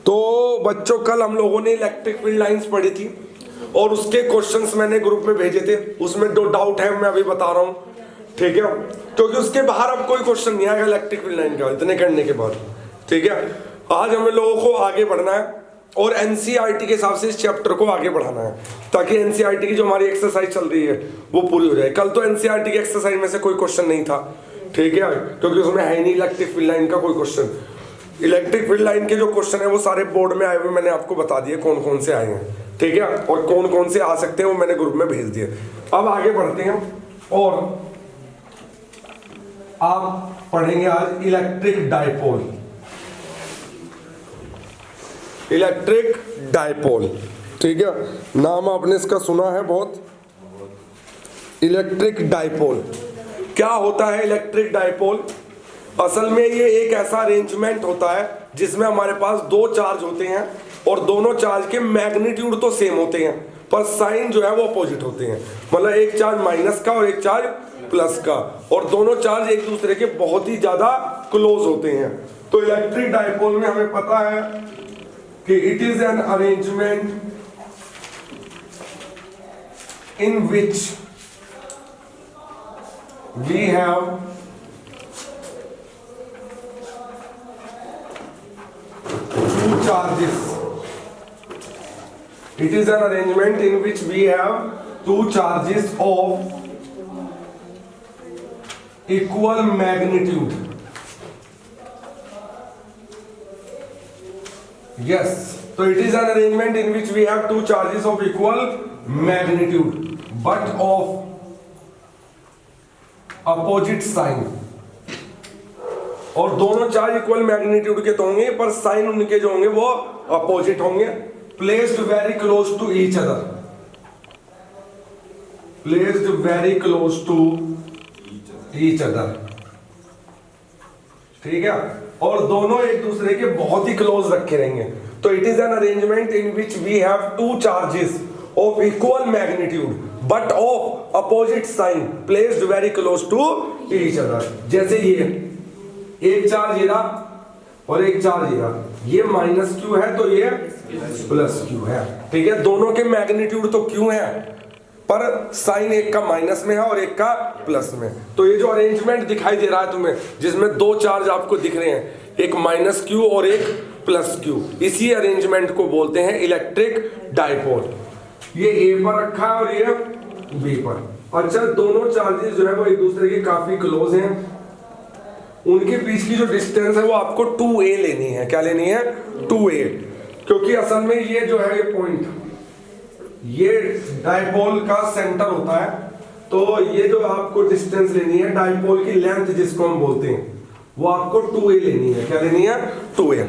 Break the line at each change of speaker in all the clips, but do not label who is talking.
तो बच्चों कल हम लोगों ने इलेक्ट्रिक फील्ड लाइंस पढ़ी थी और उसके क्वेश्चंस मैंने ग्रुप में भेजे थे। उसमें जो डाउट है मैं अभी बता रहा हूँ, ठीक है, क्योंकि उसके बाहर अब कोई क्वेश्चन नहीं आएगा इलेक्ट्रिक फील्ड लाइन का इतने करने के बाद। ठीक है, आज हमें लोगों को आगे बढ़ना है और एनसीईआरटी के हिसाब से इस चैप्टर को आगे बढ़ाना है ताकि एनसीईआरटी की जो हमारी एक्सरसाइज चल रही है वो पूरी हो जाए। कल तो एनसीईआरटी की एक्सरसाइज में से कोई क्वेश्चन नहीं था, ठीक है, क्योंकि उसमें है ही नहीं इलेक्ट्रिक फील्ड लाइन का कोई क्वेश्चन। इलेक्ट्रिक फील्ड लाइन के जो क्वेश्चन है वो सारे बोर्ड में आए हुए मैंने आपको बता दिए कौन कौन से आए हैं, ठीक है, और कौन कौन से आ सकते हैं वो मैंने ग्रुप में भेज दिए। अब आगे बढ़ते हैं और आप पढ़ेंगे आज इलेक्ट्रिक डाइपोल। इलेक्ट्रिक डाइपोल, ठीक है, नाम आपने इसका सुना है बहुत, इलेक्ट्रिक डाइपोल। क्या होता है इलेक्ट्रिक डाइपोल? असल में ये एक ऐसा अरेंजमेंट होता है जिसमें हमारे पास दो चार्ज होते हैं और दोनों चार्ज के मैग्नीट्यूड तो सेम होते हैं पर साइन जो है वो अपोजिट होते हैं। मतलब एक चार्ज माइनस का और एक चार्ज प्लस का, और दोनों चार्ज एक दूसरे के बहुत ही ज्यादा क्लोज होते हैं। तो इलेक्ट्रिक डाइपोल में हमें पता है कि it is an arrangement in which we have two charges. It is an arrangement in which we have two charges of equal magnitude. Yes, so it is an arrangement in which we have two charges of equal magnitude but of opposite sign. और दोनों charge equal magnitude के तो होंगे पर sign उनके जो होंगे वो अपोजिट होंगे। Placed very close to each other, placed very close to each other, ठीक है, और दोनों एक दूसरे के बहुत ही क्लोज रखे रहेंगे। तो it is an arrangement in which we have two charges of equal magnitude but of opposite sign placed very close to each other. जैसे ये एक चार्ज ये रहा और एक चार्ज ये रहा, ये माइनस क्यू है तो ये प्लस क्यू है, ठीक है, दोनों के मैग्नीट्यूड तो क्यू है पर साइन एक का माइनस में है और एक का प्लस में। तो ये जो अरेंजमेंट दिखाई दे रहा है तुम्हें जिसमें दो चार्ज आपको दिख रहे हैं, एक माइनस क्यू और एक प्लस क्यू, इसी अरेंजमेंट को बोलते हैं इलेक्ट्रिक डाइपोल। ये ए पर रखा है और ये बी पर। अच्छा, दोनों चार्जेस जो है वो एक दूसरे के काफी क्लोज हैं, उनके बीच की जो डिस्टेंस है वो आपको 2a लेनी है। क्या लेनी है? 2a, क्योंकि असल में ये जो है ये पॉइंट, ये डाइपोल का सेंटर होता है। तो ये जो आपको डिस्टेंस लेनी है, डाइपोल की लेंथ जिसको हम बोलते हैं, वो आपको 2a लेनी है। क्या लेनी है? 2a।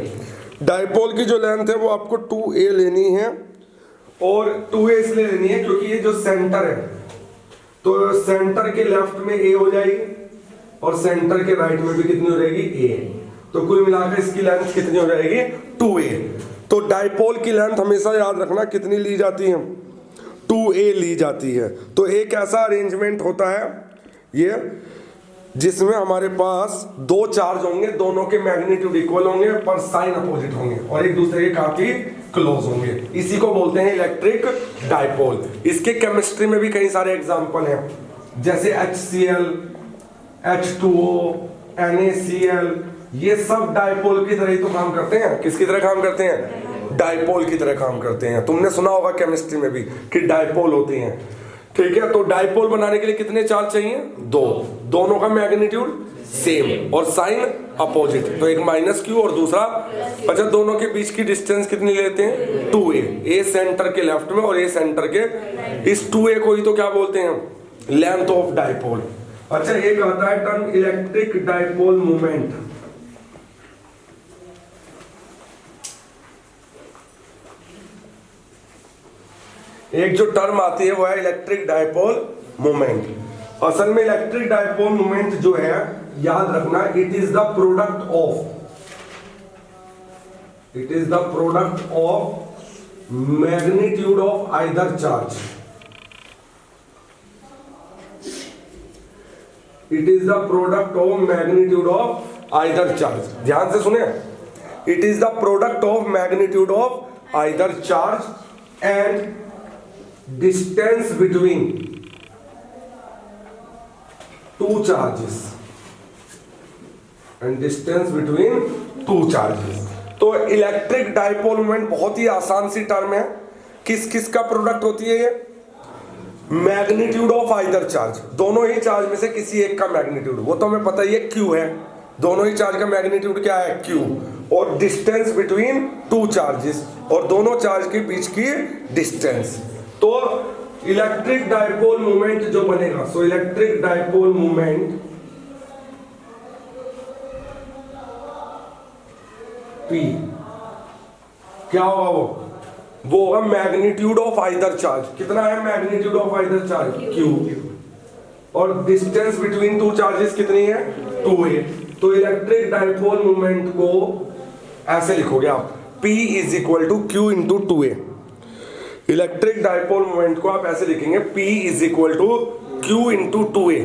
डाइपोल की जो लेंथ है वो आपको 2a लेनी है, और 2a इसलिए लेनी है क्योंकि ये जो सेंटर है तो सेंटर के लेफ्ट में a हो जाएगी और सेंटर के राइट में भी कितनी हो जाएगी? a। तो कुल मिलाकर इसकी लेंथ कितनी हो जाएगी? 2a। तो डाइपोल की लेंथ हमेशा याद रखना कितनी ली जाती है? 2a ली जाती है। तो एक ऐसा अरेंजमेंट होता है ये जिसमें हमारे पास दो चार्ज होंगे, दोनों के मैग्नीट्यूड इक्वल होंगे पर साइन अपोजिट होंगे और एक दूसरे के काफी क्लोज होंगे। इसी को बोलते हैं इलेक्ट्रिक डाइपोल। इसके केमिस्ट्री में भी कई सारे एग्जांपल हैं, जैसे HCl, H2O, NaCl, ये सब डाइपोल की तरह ही तो काम करते हैं। किसकी तरह काम करते हैं? डाइपोल की तरह काम करते हैं। तुमने सुना होगा केमिस्ट्री में भी कि डाइपोल होते हैं, ठीक है। तो डाइपोल बनाने के लिए कितने चार्ज चाहिए? दो, दोनों का मैग्नीट्यूड सेम और साइन अपोजिट, तो एक माइनस क्यू और दूसरा। अच्छा, दोनों के बीच की डिस्टेंस कितनी लेते हैं? 2a। ए सेंटर के लेफ्ट में और ए सेंटर के, इस 2a को ही तो क्या बोलते हैं? Length of dipole. अच्छा, एक आता है टर्म इलेक्ट्रिक डाइपोल मोमेंट। एक जो टर्म आती है वो है इलेक्ट्रिक डाइपोल मोमेंट। असल में इलेक्ट्रिक डाइपोल मोमेंट जो है, याद रखना, it is the product of magnitude of either charge. It is the product of magnitude of either charge. ध्यान से सुने, it is the product of magnitude of either charge and distance between two charges and distance between two charges. तो electric dipole moment बहुत ही आसान सी term है, किस किस का प्रोडक्ट होती है ये? मैग्नीट्यूड ऑफ आइदर चार्ज, दोनों ही चार्ज में से किसी एक का मैग्नीट्यूड, वो तो हमें पता ही है क्यू है, दोनों ही चार्ज का मैग्नीट्यूड क्या है? क्यू। और डिस्टेंस बिटवीन टू चार्जेस, और दोनों चार्ज के बीच की डिस्टेंस। तो इलेक्ट्रिक डाइपोल मोमेंट जो बनेगा, so electric dipole moment P क्या होगा? वो होगा मैग्नीट्यूड ऑफ आइदर चार्ज। कितना है magnitude of either charge? Q। और डिस्टेंस बिटवीन टू चार्जेस कितनी है? 2a। तो इलेक्ट्रिक डाइपोल मोमेंट को ऐसे लिखोगे आप, P is equal to Q into 2a। Electric dipole moment को आप ऐसे लिखेंगे, P is equal to Q into 2a।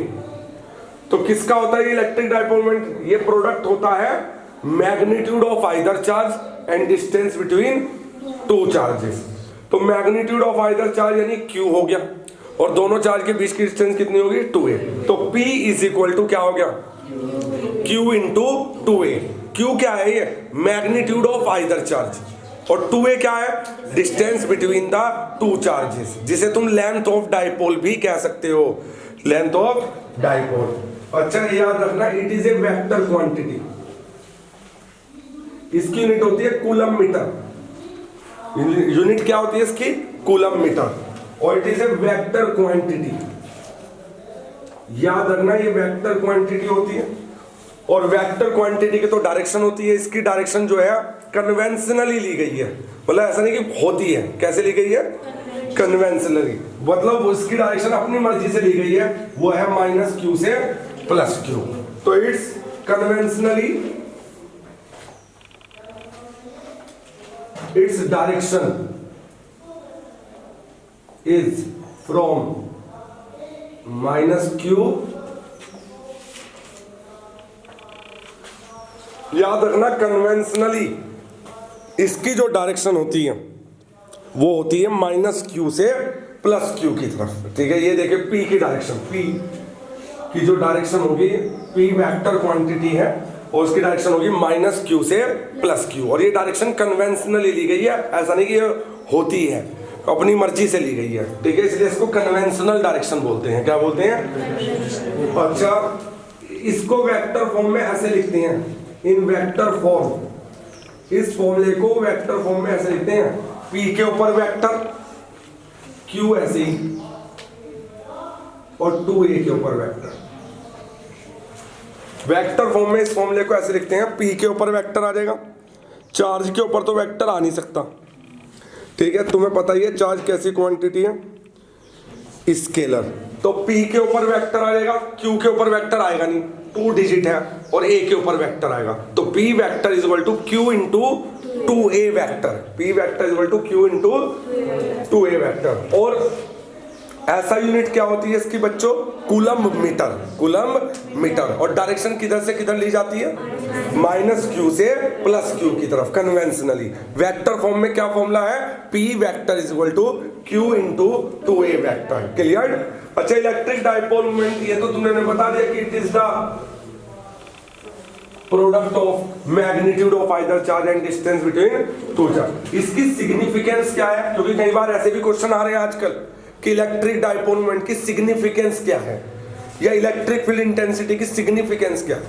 तो किसका होता है इलेक्ट्रिक डाइपोल मोमेंट? ये प्रोडक्ट होता है magnitude of either charge and distance between two charges. तो मैग्नीट्यूड ऑफ आइदर चार्ज यानी Q हो गया, और दोनों चार्ज के बीच की डिस्टेंस कितनी होगी? 2a। तो P इज इक्वल टू क्या हो गया? Q into 2a। Q क्या है? ये मैग्नीट्यूड ऑफ आइदर चार्ज, और 2a क्या है? Distance between the two charges, जिसे तुम लेंथ ऑफ डाइपोल भी कह सकते हो, लेंथ ऑफ डाइपोल। अच्छा याद रखना, it is a vector quantity, इसकी यूनिट होती है कूलम मीटर। यूनिट क्या होती है इसकी? Coulomb metre. और it is a vector quantity, याद रखना ये वेक्टर क्वांटिटी होती है। और वेक्टर क्वांटिटी की तो डायरेक्शन होती है, इसकी डायरेक्शन जो है कन्वेंशनली ली गई है, मतलब ऐसा नहीं कि होती है, कैसे ली गई है? कन्वेंशनली, मतलब उसकी डायरेक्शन अपनी मर्जी से ली गई है, वो है -q से +q। तो it's conventionally, its direction is from -q, याद रखना कन्वेंशनली इसकी जो डायरेक्शन होती है वो होती है -q से +q की तरफ। ठीक है, ये देखिए P की डायरेक्शन, P की जो डायरेक्शन होगी, P वेक्टर क्वांटिटी है और उसकी डायरेक्शन होगी -q से +q, और ये डायरेक्शन कन्वेंशनली ली गई है, ऐसा नहीं कि ये होती है, अपनी मर्जी से ली गई है। ठीक है, इसलिए इसको कन्वेंशनल डायरेक्शन बोलते हैं। क्या बोलते हैं? अच्छा, इसको वेक्टर फॉर्म में ऐसे लिखते हैं, इन वेक्टर फॉर्म। इस फॉर्मूले को वेक्टर फॉर्म में ऐसे लिखते हैं, P के ऊपर वेक्टर, Q ऐसे ही, और 2a के ऊपर वेक्टर। वेक्टर फॉर्म में इस फॉर्मूले को ऐसे लिखते हैं, P के ऊपर वेक्टर आ जाएगा, चार्ज के ऊपर तो वेक्टर आ नहीं सकता। ठीक है, तुम्हें पता ही है चार्ज कैसी क्वांटिटी है? स्केलर। तो P के ऊपर वेक्टर आ जाएगा, Q के ऊपर वेक्टर आएगा नहीं, 2 डिजिट है, और A के ऊपर वेक्टर आएगा। तो P vector is equal to Q into 2a vector. P vector is equal to Q into 2a vector. और ऐसा यूनिट क्या होती है इसकी बच्चों? Coulomb metre, coulomb metre. और डायरेक्शन किधर से किधर ली जाती है? -q से +q की तरफ, कन्वेंशनली। वेक्टर फॉर्म में क्या फॉर्मूला है? P vector is equal to Q into 2a vector. Clear? अच्छा, इलेक्ट्रिक डाइपोल मोमेंट, ये तो तुमने बता दिया कि it is the product of magnitude of either charge and distance between two charge. इसकी सिग्निफिकेंस क्या है? क्योंकि कई बार ऐसे भी क्वेश्चन आ रहे हैं आजकल कि इलेक्ट्रिक डाइपोल मोमेंट की सिग्निफिकेंस क्या है, या इलेक्ट्रिक फील्ड इंटेंसिटी की सिग्निफिकेंस क्या है,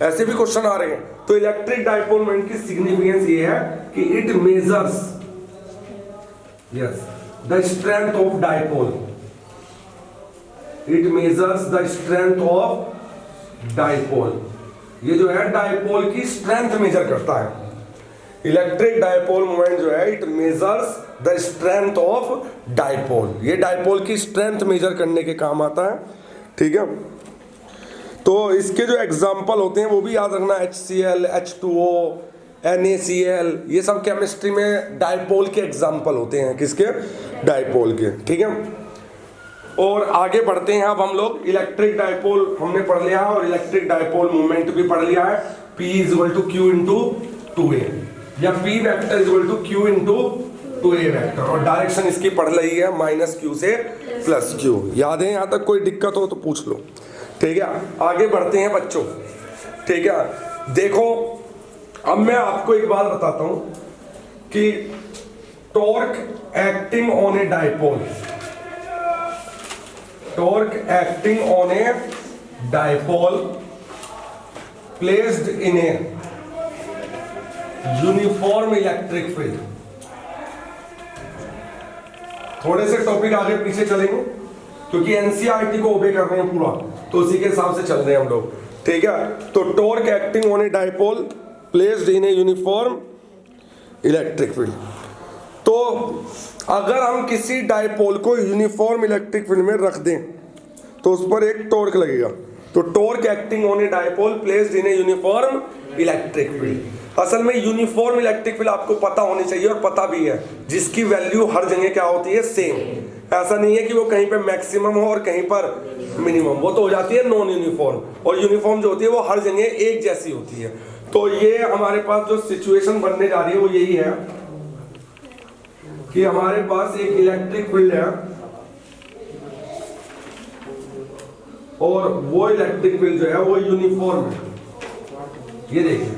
ऐसे भी क्वेश्चन आ रहे हैं। तो इलेक्ट्रिक डाइपोल मोमेंट की सिग्निफिकेंस ये है कि it measures the strength of dipole, it measures the strength of dipole. ये जो है डाइपोल की स्ट्रेंथ मेजर करता है। इलेक्ट्रिक डाइपोल मोमेंट जो है it measures the strength of dipole, ये डाइपोल की स्ट्रेंथ मेजर करने के काम आता है। ठीक है, तो इसके जो एग्जाम्पल होते हैं वो भी याद रखना, HCl, H2O, NaCl, ये सब केमिस्ट्री में डाइपोल के एग्जाम्पल होते हैं। किसके? डाइपोल के। ठीक है, और आगे बढ़ते हैं। अब हम लोग इलेक्ट्रिक डाइपोल हमने पढ़ लिया है और इलेक्ट्रिक डाइपोल मोमेंट भी पढ़ लिया है। P is equal to Q into 2a। या P vector equal to Q into 2a vector, और डायरेक्शन इसकी पढ़ ली है माइनस क्यू से प्लस क्यू। याद है यहाँ तक? कोई दिक्कत हो तो पूछ लो। ठीक है, आगे बढ़ते हैं बच्चों। ठीक है, देखो अब मैं आपको एक बात बताता हूं कि torque acting on a dipole, torque acting on a dipole placed in a uniform electric field. थोड़े से टॉपिक आगे पीछे चलेंगे क्योंकि एनसीईआरटी को ओबे कर रहे हैं पूरा, तो उसी के हिसाब से चल रहे हैं हम लोग। ठीक है, तो torque acting on a dipole placed in a uniform electric field. तो अगर हम किसी डाइपोल को यूनिफॉर्म इलेक्ट्रिक फील्ड में रख दें तो उस पर एक टॉर्क लगेगा। तो torque acting on a dipole placed in a uniform electric field. असल में यूनिफॉर्म इलेक्ट्रिक फील्ड आपको पता होनी चाहिए, और पता भी है, जिसकी वैल्यू हर जगह क्या होती है? सेम। ऐसा नहीं है कि वो कहीं पे मैक्सिमम हो और कहीं पर मिनिमम, वो तो हो जाती है नॉन यूनिफॉर्म, और यूनिफॉर्म जो होती है वो हर जगह एक जैसी होती है। तो ये हमारे पास जो सिचुएशन बनने जा रही है वो यही है कि हमारे पास एक इलेक्ट्रिक फील्ड है और वो इलेक्ट्रिक फील्ड जो है वो यूनिफॉर्म है। ये देखिए,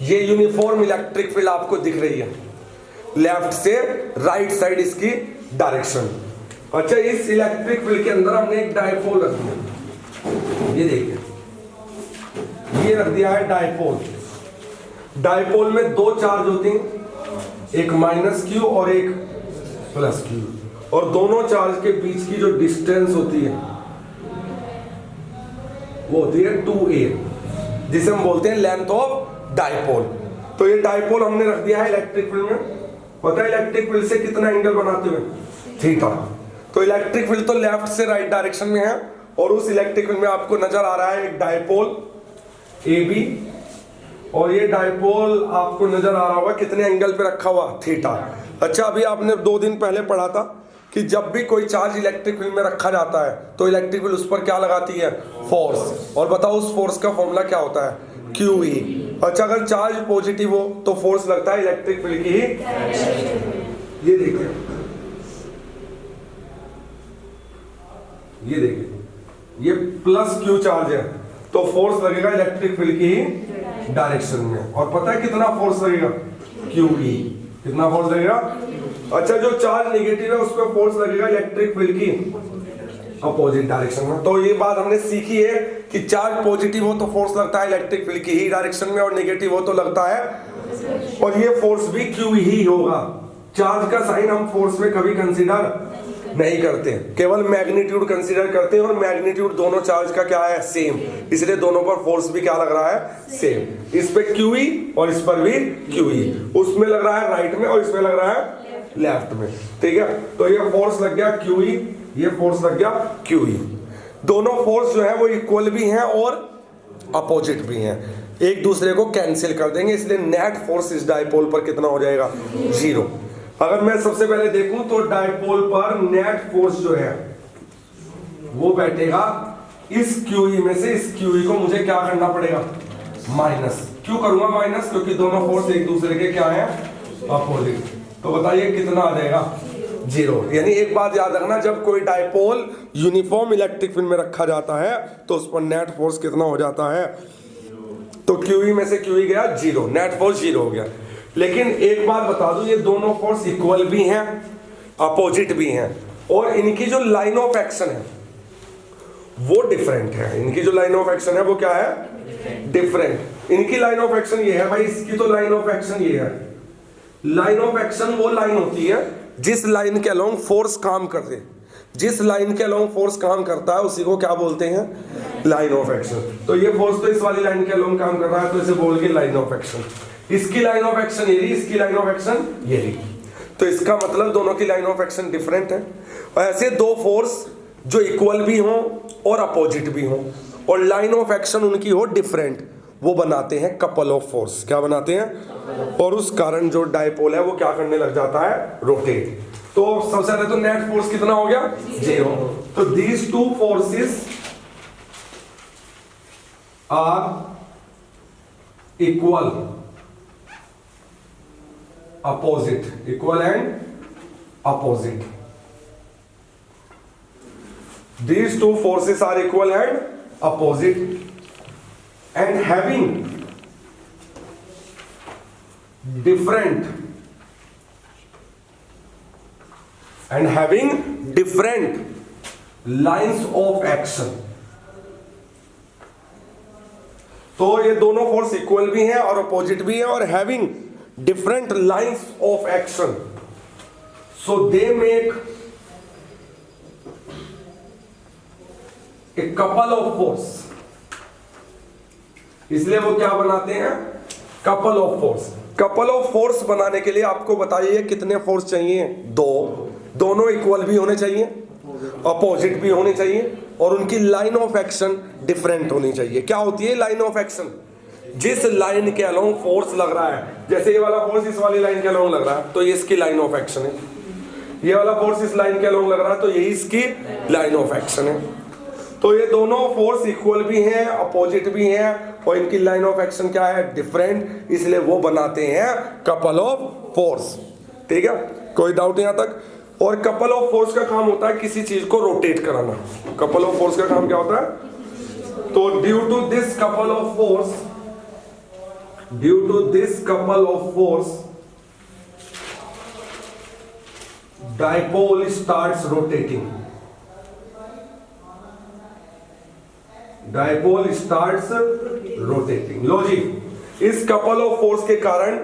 ये यूनिफॉर्म इलेक्ट्रिक फील्ड आपको दिख रही है, लेफ्ट से राइट साइड इसकी डायरेक्शन। अच्छा, इस इलेक्ट्रिक फील्ड के अंदर हमने एक डाइपोल रख दिया। ये देखिए, ये रख दिया है डाइपोल। डाइपोल में दो चार्ज होते हैं, एक माइनस क्यू और एक प्लस क्यू, और दोनों चार्ज के बीच की जो डिस्टेंस होती है वो होती है 2a, जिसे हम बोलते हैं लेंथ ऑफ डाइपोल। तो ये डाइपोल हमने रख दिया है इलेक्ट्रिक फील्ड में। पता है इलेक्ट्रिक फील्ड से कितना एंगल बनाते हुए? थीटा। तो इलेक्ट्रिक फील्ड तो लेफ्ट से राइट डायरेक्शन में है, और उस इलेक्ट्रिक फील्ड में आपको नजर आ रहा है एक डाइपोल AB, और ये डाइपोल आपको नजर आ रहा होगा कितने एंगल पे रखा हुआ? थीटा। अच्छा, अभी आपने 2 दिन पहले पढ़ा था कि जब भी कोई चार्ज इलेक्ट्रिक फील्ड में रखा जाता है तो इलेक्ट्रिक फील्ड उस पर क्या लगाती है? फोर्स। और बताओ उस फोर्स का फॉर्मूला क्या होता है? QE। अच्छा, अगर चार्ज पॉजिटिव हो तो फोर्स लगता है इलेक्ट्रिक फील्ड की ही। ये देखिए, ये देखिए, ये प्लस Q चार्ज है तो फोर्स लगेगा इलेक्ट्रिक फील्ड की ही डायरेक्शन में। और पता है कितना फोर्स लगेगा? QE। कितना फोर्स लगेगा? अच्छा, जो चार्ज नेगेटिव है उस पर फोर्स लगेगा इलेक्ट्रिक फील्ड की अपोजिट डायरेक्शन में। तो ये बात हमने सीखी है कि चार्ज पॉजिटिव हो तो फोर्स लगता है इलेक्ट्रिक फील्ड की ही डायरेक्शन में, और नेगेटिव हो तो लगता है, और ये फोर्स भी क्यू ही होगा। चार्ज का साइन हम फोर्स में कभी कंसीडर नहीं करते, केवल मैग्नीट्यूड कंसीडर करते हैं, और मैग्नीट्यूड दोनों चार्ज का क्या है? सेम। इसलिए दोनों पर फोर्स भी क्या लग रहा है? सेम। इस पे QE और इस पर भी QE। उसमें लग रहा है राइट में और इसमें लग रहा है लेफ्ट में। ठीक है, तो ये फोर्स लग गया QE, ये फोर्स लग गया QE। दोनों फोर्स जो है वो इक्वल भी हैं और अपोजिट भी हैं, एक दूसरे को कैंसिल कर देंगे, इसलिए नेट फोर्स इस डाइपोल पर कितना हो जाएगा? 0। अगर मैं सबसे पहले देखूं तो डाइपोल पर नेट फोर्स जो है वो बैठेगा इस QE में से। इस QE को मुझे क्या करना पड़ेगा? माइनस। क्यों करूंगा माइनस? क्योंकि दोनों फोर्स एक दूसरे के क्या है? अपोजिट। तो बताइए कितना आ जाएगा? 0। यानी एक बात याद रखना, जब कोई डाइपोल यूनिफॉर्म इलेक्ट्रिक फील्ड में रखा जाता है तो उस पर नेट फोर्स कितना हो जाता है? तो QE में से QE गया 0, नेट फोर्स 0 हो गया। लेकिन एक बात बता दूं, ये दोनों फोर्स इक्वल भी हैं, अपोजिट भी हैं, और इनकी जो लाइन ऑफ एक्शन है वो डिफरेंट है। इनकी जो लाइन ऑफ एक्शन है वो क्या है? डिफरेंट। इनकी लाइन ऑफ एक्शन ये है भाई, इसकी तो लाइन ऑफ एक्शन ये है। लाइन ऑफ एक्शन वो लाइन होती है जिस लाइन के अलोंग फोर्स काम कर रहे, जिस लाइन के अलोंग फोर्स काम करता है उसी को क्या बोलते हैं? Line of action. तो ये फोर्स तो इस वाली लाइन के अलोंग काम कर रहा है, तो इसे बोल के लाइन ऑफ एक्शन। इसकी लाइन ऑफ एक्शन ये रही, इसकी लाइन ऑफ एक्शन ये रही, तो इसका मतलब दोनों की लाइन ऑफ एक्शन डिफरेंट है। और ऐसे दो फोर्स जो इक्वल भी हों और अपोजिट भी हों और लाइन ऑफ एक्शन उनकी हो डिफरेंट, वो बनाते हैं कपल ऑफ फोर्स। क्या बनाते हैं? और उस कारण जो डाइपोल है वो क्या करने लग जाता है? रोटेट। तो सबसे पहले तो नेट फोर्स कितना हो गया? 0। तो these two forces are equal opposite, equal and opposite. These two forces are equal and opposite, and having different lines of action. तो ये दोनों फोर्स इक्वल भी हैं और अपोजिट भी हैं, और having different lines of action, so they make a couple of force. इसलिए वो क्या बनाते हैं? Couple of force. Couple of force बनाने के लिए आपको बताइए कितने फोर्स चाहिए? दो. दोनों इक्वल भी होने चाहिए, अपोजिट भी होने चाहिए, और उनकी लाइन ऑफ एक्शन डिफरेंट होनी चाहिए. क्या होती है लाइन ऑफ एक्शन? जिस लाइन के अलोंग फोर्स लग रहा है, जैसे ये वाला फोर्स इस वाली लाइन के अलोंग लग रहा है, तो ये इसकी लाइन ऑफ एक्शन है. ये वाला फोर्स इस लाइन के अलोंग लग रहा है, तो यही इसकी लाइन ऑफ एक्शन है. तो ये दोनों फोर्स इक्वल भी हैं, अपोजिट भी हैं, और इनकी लाइन ऑफ एक्शन क्या है? डिफरेंट. इसलिए वो बनाते हैं कपल ऑफ फोर्स. ठीक है, कोई डाउट यहां तक? और कपल ऑफ फोर्स का काम होता है किसी चीज को रोटेट कराना. कपल ऑफ फोर्स का काम क्या होता है? तो due to this couple of force dipole starts rotating. Dipole starts rotating. लो जी, इस कपल ऑफ फोर्स के कारण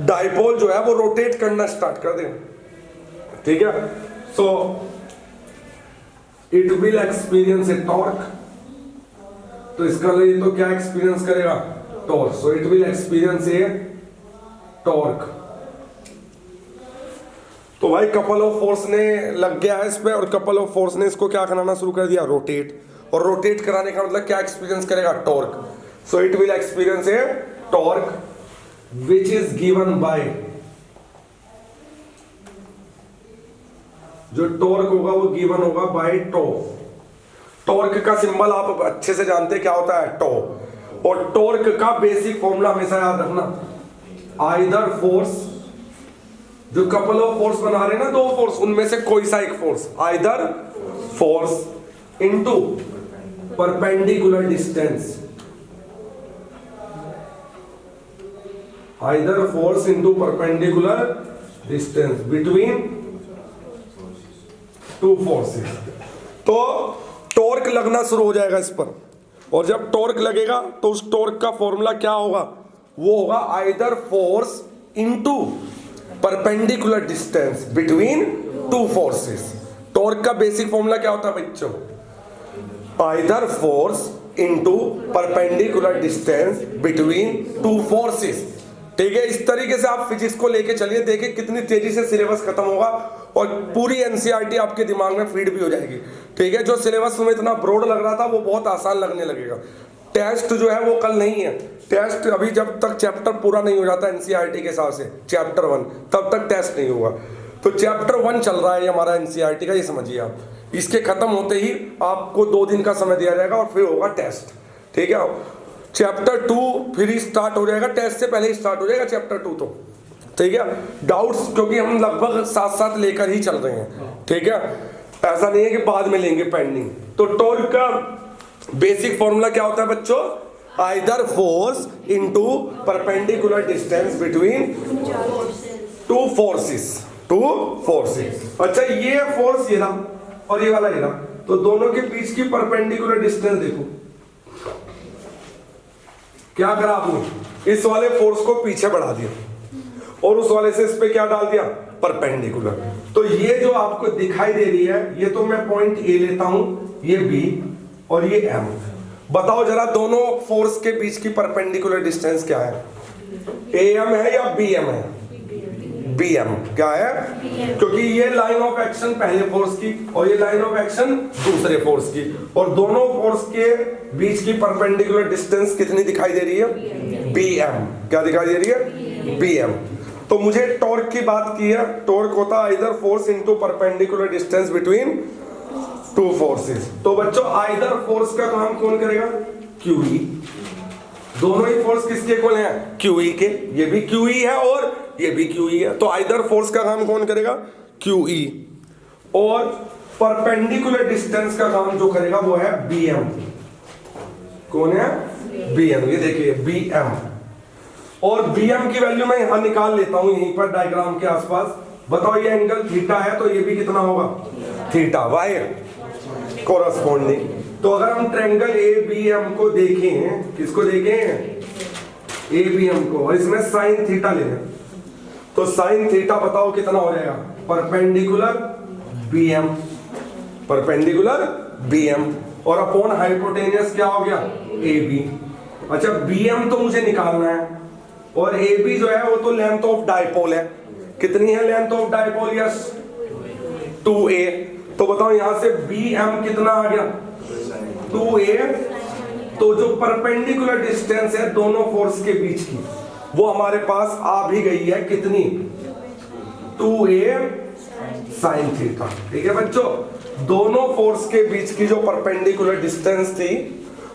डाइपोल जो है वो रोटेट करना स्टार्ट कर दे. ठीक है, so it will experience A torque. तो इसका लिए तो क्या एक्सपीरियंस करेगा? Torque. So it will experience A torque. तो भाई कपल ऑफ फोर्स ने लग गया है इस पे, और कपल ऑफ फोर्स ने इसको क्या कराना शुरू कर दिया? रोटेट. और रोटेट कराने का मतलब क्या एक्सपीरियंस करेगा? Torque. So it will experience A torque which is given by, जो टॉर्क होगा वो गिवन होगा बाय टो. टॉर्क का सिंबल आप अच्छे से जानते हैं क्या होता है? टो. और टॉर्क का बेसिक फॉर्मूला हमेशा याद रखना, आइदर फोर्स, जो कपल ऑफ फोर्स बना रहे हैं ना, दो फोर्स, उनमें से कोई सा एक force, either force into perpendicular distance, either force into perpendicular distance between two forces. तो टॉर्क लगना शुरू हो जाएगा इस पर, और जब टॉर्क लगेगा तो उस टॉर्क का फॉर्मूला क्या होगा? वो होगा either force into perpendicular distance between two forces. Torque का बेसिक फॉर्मूला क्या होता है बच्चों? Either force into perpendicular distance between two forces. ठीक है, इस तरीके से आप फिजिक्स को लेके चलिए, देखिए कितनी तेजी से सिलेबस खत्म होगा और पूरी एनसीईआरटी आपके दिमाग में फीड भी हो जाएगी. ठीक है, जो सिलेबस में इतना ब्रॉड लग रहा था वो बहुत आसान लगने लगेगा. टेस्ट जो है वो कल नहीं है. टेस्ट अभी जब तक चैप्टर पूरा नहीं हो जाता एनसीईआरटी के हिसाब से, चैप्टर 1, तब तक टेस्ट नहीं होगा. तो चैप्टर 1 चल रहा है हमारा एनसीईआरटी का, ये समझिए आप. इसके खत्म होते ही आपको 2 दिन का समय दिया जाएगा और फिर होगा टेस्ट. ठीक है, चैप्टर 2 फिर स्टार्ट हो जाएगा, टेस्ट से पहले ही स्टार्ट हो जाएगा चैप्टर 2. तो ठीक है, डाउट्स क्योंकि हम लगभग साथ साथ लेकर ही चल रहे हैं. ठीक है, ऐसा नहीं है कि बाद में लेंगे पेंडिंग. तो टॉर्क का बेसिक फॉर्मूला क्या होता है बच्चों? Either force into perpendicular distance between two forces. अच्छा, ये फोर्स ये रहा और ये वाला ये रहा, तो दोनों के बीच की परपेंडिकुलर डिस्टेंस देखो क्या करा आपने? इस वाले फोर्स को पीछे बढ़ा दिया और उस वाले से इस पे क्या डाल दिया? परपेंडिकुलर. तो ये जो आपको दिखाई दे रही है, ये तो मैं पॉइंट ए लेता हूं, ये बी और ये एम. बताओ जरा दोनों फोर्स के बीच की परपेंडिकुलर डिस्टेंस क्या है? ए एम है या बी एम है? B M. क्या है? क्योंकि ये लाइन ऑफ एक्शन पहले फोर्स की और ये लाइन ऑफ एक्शन दूसरे फोर्स की, और दोनों फोर्स के बीच की परपेंडिकुलर डिस्टेंस कितनी दिखाई दे रही है? B M. क्या दिखाई दे रही है? B M. तो मुझे टॉर्क की बात की है. टॉर्क होता है either force into perpendicular distance between two forces. तो बच्चों आइदर फोर्स का काम कौन करेगा? Q E. दोनों ही फोर्स किसके इक्वल हैं? QE के। ये भी QE है और ये भी QE है, तो आइदर फोर्स का काम कौन करेगा? QE। और परपेंडिकुलर डिस्टेंस का काम जो करेगा वो है BM। कौन है? BM। ये देखिए BM। और BM की वैल्यू मैं यहां निकाल लेता हूं, यहीं पर डायग्राम के आसपास। बताओ ये एंगल थीटा है तो ये भी कितना होगा? थीटा। Why corresponding. तो अगर हम ट्रायंगल ABM को देखें, किसको देखें? ABM को, और इसमें साइन थीटा ले लें, तो साइन थीटा बताओ कितना हो जाएगा? परपेंडिकुलर BM, परपेंडिकुलर BM, और अपॉन हाइपोटेनियस क्या हो गया? AB। अच्छा BM तो मुझे निकालना है, और AB जो है वो तो लेंथ ऑफ डाइपोल है। कितनी है length of dipole? Yes 2a। तो बताओ यहां से BM कितना आ गया? 2a। तो जो परपेंडिकुलर डिस्टेंस है दोनों फोर्स के बीच की, वो हमारे पास आ भी गई है। कितनी? 2a sine theta. ठीक है बच्चों, दोनों फोर्स के बीच की जो परपेंडिकुलर डिस्टेंस थी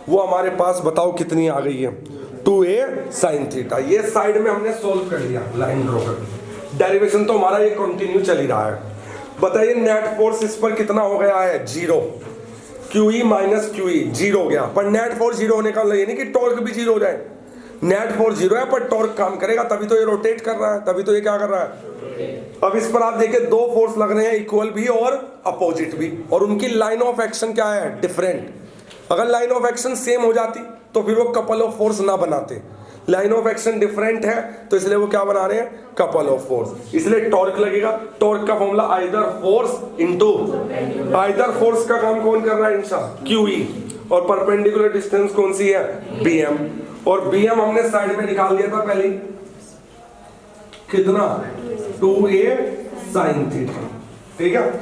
वो हमारे पास बताओ कितनी आ गई है? 2a sine theta. ये साइड में हमने सोल्व कर लिया लाइन ड्रॉ कर। डेरिवेशन तो हमारा ये कंटिन्यू चल ही रहा है। बताइए नेट फोर्स इस पर कितना हो गया है? 0। QE माइनस QE 0 हो गया, पर नेट फोर्स 0 होने का ये नहीं कि टॉर्क भी 0 हो जाए। नेट फोर्स 0 है पर टॉर्क काम करेगा, तभी तो ये रोटेट कर रहा है, तभी तो ये क्या कर रहा है। अब इस पर आप देखिए दो फोर्स लग रहे हैं, इक्वल भी और अपोजिट भी, और उनकी लाइन ऑफ एक्शन क्या है? डिफरेंट। अगर लाइन ऑफ एक्शन सेम हो जाती तो फिर वो कपल ऑफ फोर्स ना बनाते। लाइन ऑफ एक्शन डिफरेंट है तो इसलिए वो क्या बना रहे हैं? Couple of force. इसलिए टॉर्क लगेगा। टॉर्क का formula either force into, either force का काम कौन कर रहा है? इंसान QE। और परपेंडिकुलर डिस्टेंस कौन सी है? BM। और BM हमने साइड में निकाल दिया था पहले, कितना? 2a sine theta. ठीक है,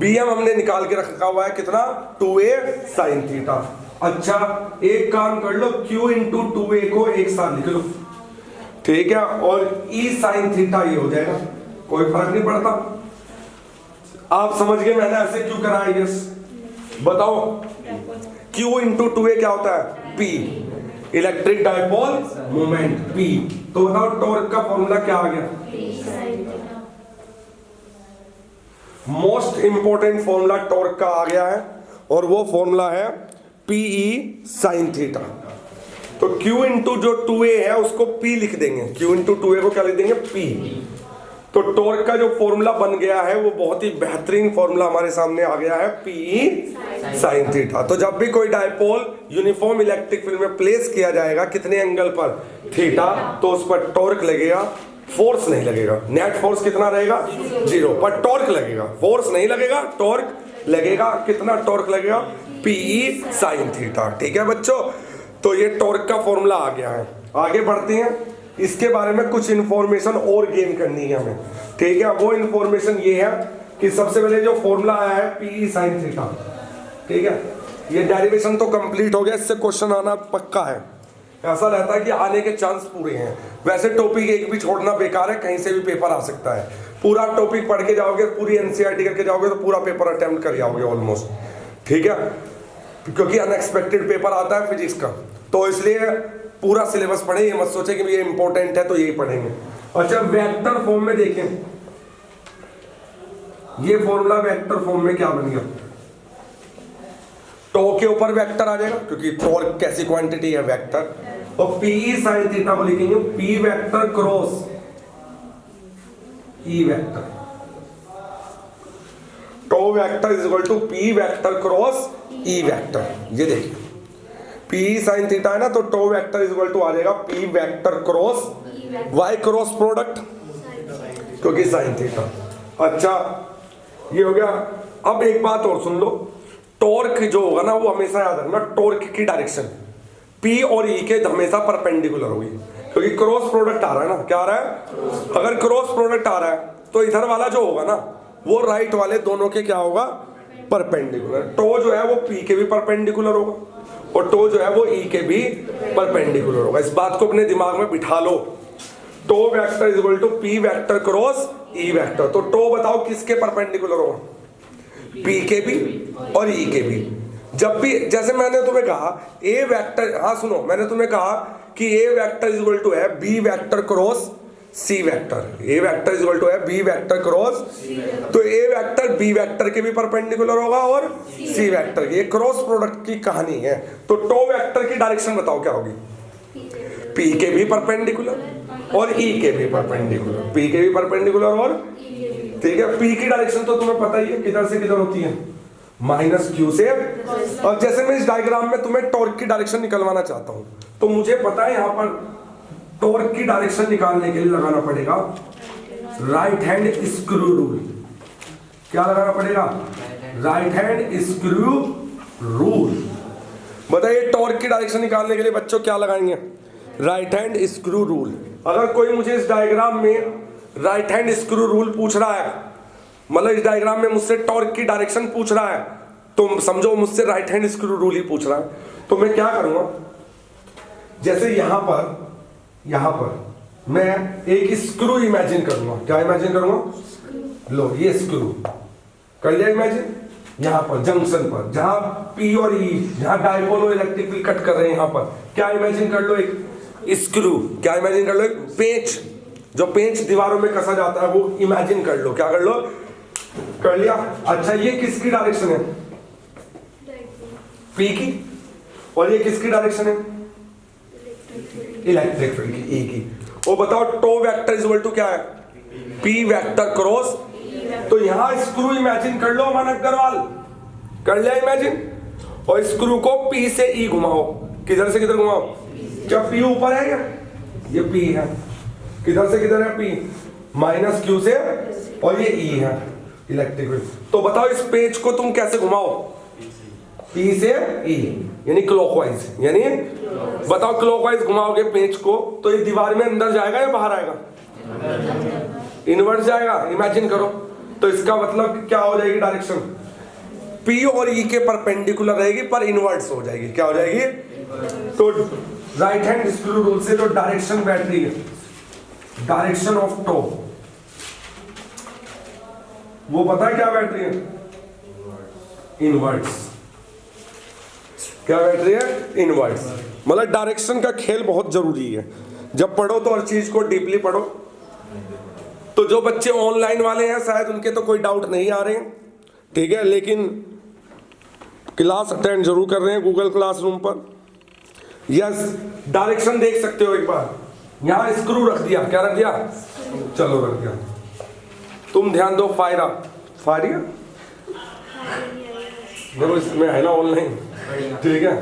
BM हमने निकाल के रखा हुआ है कितना? 2a sign theta. अच्छा एक काम कर लो, Q इंटू 2a को एक साथ लिख लो। ठीक है, और E साइन थीटा ये हो जाएगा, कोई फर्क नहीं पड़ता। आप समझ गए मैंने ऐसे क्यों करा है? यस बताओ। Q इंटू 2a क्या होता है? P, electric dipole moment P। तो बताओ टॉर्क का फॉर्मूला क्या आ गया? मोस्ट इंपॉर्टेंट फॉर्मूला टॉर्क का आ गया है, और वो फॉर्मूला है PE साइन थीटा। तो Q इंटू जो 2a है उसको P लिख देंगे, Q इंटू 2a को क्या लिख देंगे? P। तो टॉर्क का जो फॉर्मूला बन गया है वो बहुत ही बेहतरीन फॉर्मूला हमारे सामने आ गया है, PE साइन थीटा। तो जब भी कोई डायपोल यूनिफॉर्म इलेक्ट्रिक फील्ड में प्लेस किया जाएगा कितने एंगल पर? थीटा, तो उस पर टॉर्क लगेगा, फोर्स नहीं लगेगा। नेट फोर्स कितना रहेगा? 0, पर टॉर्क लगेगा। फोर्स नहीं लगेगा, टॉर्क लगेगा। कितना टॉर्क लगेगा? PE sine theta. ठीक है बच्चों, तो ये टॉर्क का फॉर्मूला आ गया है। आगे बढ़ते हैं, इसके बारे में कुछ इंफॉर्मेशन और गेन करनी है हमें। ठीक है, वो इंफॉर्मेशन ये है कि सबसे पहले जो फॉर्मूला आया है PE साइन थीटा। ठीक है, ये डेरिवेशन तो कंप्लीट हो गया, इससे क्वेश्चन आना पक्का है। ऐसा रहता है कि आने के चांस पूरे हैं। वैसे टॉपिक एक भी छोड़ना बेकार है, कहीं से भी पेपर आ सकता है। पूरा टॉपिक पढ़ के जाओगे, पूरी NCERT करके जाओगे तो पूरा पेपर अटेम्प्ट कर जाओगे ऑलमोस्ट। ठीक है, क्योंकि अनएक्सपेक्टेड पेपर आता है फिजिक्स का, तो इसलिए पूरा सिलेबस पढ़े। ये मत सोचे कि ये इंपॉर्टेंट है तो यही पढ़ेंगे। अच्छा वेक्टर फॉर्म में देखें, ये फॉर्मूला वेक्टर फॉर्म में क्या बन गया? टॉ के ऊपर वेक्टर आ जाएगा, क्योंकि टॉर्क कैसी क्वांटिटी है? वेक्टर। और PE साइन थीटा को लिखेंगे P vector cross E vector. Tau vector is equal to P vector cross E vector. ये देखिए PE साइन थीटा है ना, तो tau vector is equal to आ जाएगा P vector cross Y cross product, क्योंकि साइन थीटा। अच्छा ये हो गया। अब एक बात और सुन लो, टॉर्क जो होगा ना वो हमेशा याद रखना, टॉर्क की डायरेक्शन P और E के हमेशा परपेंडिकुलर होगी, क्योंकि क्रॉस प्रोडक्ट आ रहा है ना। क्या आ रहा है? अगर क्रॉस प्रोडक्ट आ रहा है तो इधर वाला जो होगा ना वो राइट वाले दोनों के क्या होगा? परपेंडिकुलर। टो जो है वो P के भी परपेंडिकुलर होगा, और टो जो है वो E के भी परपेंडिकुलर होगा। इस बात को अपने दिमाग में बिठा लो। टो vector is equal to P vector cross E vector. तो टो बताओ किसके परपेंडिकुलर होगा? P के भी और E के भी। जब भी, जैसे मैंने तुम्हें कहा A वेक्टर, हाँ सुनो, मैंने तुम्हें कहा कि A vector is equal to है B vector cross C vector, A vector is equal to है बी वेक्टर क्रॉस, तो ए वेक्टर बी वेक्टर के भी परपेंडिकुलर होगा और सी वेक्टर के, ये क्रॉस प्रोडक्ट की कहानी है। तो टो वेक्टर की डायरेक्शन बताओ क्या होगी? पी के भी परपेंडिकुलर और ई के भी परपेंडिकुलर, पी के भी परपेंडिकुलर और, ठीक है। पी की डायरेक्शन तो तुम्हें पता ही है किधर से किधर होती है, माइनस क्यू से। और जैसे मैं इस डायग्राम में तुम्हें टॉर्क की डायरेक्शन निकलवाना चाहता हूं, तो मुझे पता है यहां पर टॉर्क की डायरेक्शन निकालने के लिए लगाना पड़ेगा राइट हैंड स्क्रू रूल। क्या लगाना पड़ेगा? Right hand screw rule. बताइए टॉर्क की डायरेक्शन निकालने के लिए बच्चों क्या लगाएंगे? Right hand screw rule. अगर कोई मुझे इस डायग्राम में राइट हैंड स्क्रू रूल पूछ रहा है, मतलब इस डायग्राम में मुझसे टॉर्क की डायरेक्शन पूछ रहा है, तो समझो मुझसे राइट हैंड स्क्रू रूल ही पूछ रहा है। तो मैं क्या करूंगा, जैसे यहां पर मैं एक स्क्रू इमेजिन करूंगा। क्या इमेजिन करूंगा? लो ये स्क्रू कर लिया इमेजिन, यहां पर जंक्शन पर जहां पी और ई, जहां डायपोल और इलेक्ट्रिक फील्ड कट कर रहे हैं, यहां पर क्या इमेजिन कर लो? एक स्क्रू। क्या इमेजिन कर लो? एक पेंच, जो पेंच दीवारों में कसा जाता है वो इमेजिन कर लो। क्या कर लो? कर लिया। अच्छा ये किसकी डायरेक्शन है? पी की। और ये किसकी डायरेक्शन है? इलेक्ट्रिक फील्ड की, ई की। और बताओ tau vector is equal to क्या है? P vector cross. तो यहां स्क्रू इमेजिन कर लो अमन अग्रवाल, कर लिया इमेजिन। और स्क्रू को पी से ई घुमाओ। किधर से किधर घुमाओ? क्या पी ऊपर है क्या? ये पी है। किधर से किधर है? पी माइनस क्यू से, और ये ई है इलेक्ट्रिक फील्ड। तो बताओ इस पेज को तुम कैसे घुमाओ? पी से ई, यानी क्लॉकवाइज। यानी बताओ क्लॉकवाइज घुमाओगे पेज को तो ये दीवार में अंदर जाएगा या बाहर आएगा? इनवर्स जाएगा। इमेजिन करो। तो इसका मतलब क्या हो जाएगी डायरेक्शन? पी और ई के परपेंडिकुलर रहेगी पर इनवर्स हो जाएगी। क्या हो जाएगी? तो राइट हैंड स्क्रू रूल से जो डायरेक्शन बैठ रही है, डायरेक्शन ऑफ टो, वो पता है क्या बैठ रही है? इनवर्स। क्या बैठ रही है? इनवर्स। मतलब डायरेक्शन का खेल बहुत जरूरी है। जब पढ़ो तो हर चीज को डीपली पढ़ो। तो जो बच्चे ऑनलाइन वाले हैं शायद उनके तो कोई डाउट नहीं आ रहे हैं, ठीक है, लेकिन क्लास अटेंड जरूर कर रहे हैं गूगल क्लासरूम पर। यस, डायरेक्शन देख सकते हो एक बार। यहां स्क्रू रख दिया। क्या रख दिया? चलो रख दिया। तुम ध्यान दो, फायरा फायरिया देखो इसमें है ना ऑनलाइन, ठीक है।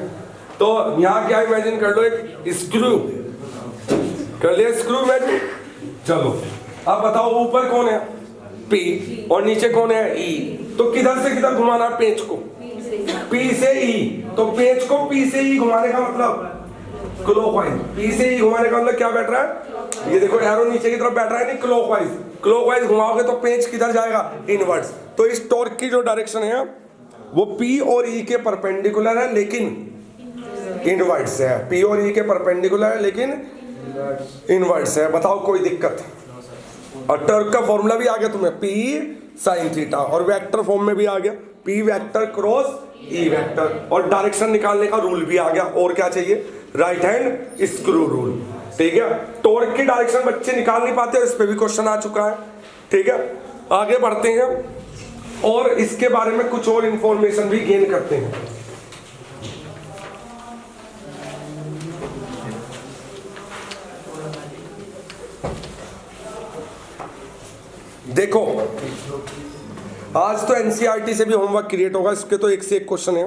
तो यहां क्या इमेजिन कर लो? एक स्क्रू कर लिया, स्क्रू इमेजिन। चलो अब बताओ ऊपर कौन है? पी, और नीचे कौन है? ई। तो किधर से किधर घुमाना पेंच को? पी से ई। तो पेंच को पी से ई घुमाने का मतलब क्लॉकवाइज। पी से ई घुमाने का मतलब क्या बैठ रहा है? ये देखो एरो नीचे की तरफ बैठ रहा है, नहीं क्लॉकवाइज। क्लॉकवाइज घुमाओगे तो पेंच किधर जाएगा? इनवर्स। तो इस टॉर्क की जो डायरेक्शन है वो पी और ई के परपेंडिकुलर है लेकिन इनवर्स है। पी और ई के परपेंडिकुलर है लेकिन इनवर्स है। बताओ कोई दिक्कत? और टॉर्क का फॉर्मूला भी आ गया तुम्हें, पी साइन थीटा, और वेक्टर फॉर्म में भी आ गया, P vector cross E vector, और डायरेक्शन निकालने का रूल भी आ गया। और क्या चाहिए? राइट हैंड स्क्रू रूल, ठीक है। टॉर्क की डायरेक्शन बच्चे निकाल नहीं पाते, इस पे भी क्वेश्चन आ चुका है, ठीक है। आगे बढ़ते हैं और इसके बारे में कुछ और इंफॉर्मेशन भी गेन करते हैं। देखो आज तो एनसीईआरटी से भी होमवर्क क्रिएट होगा, इसके तो एक से एक क्वेश्चन है।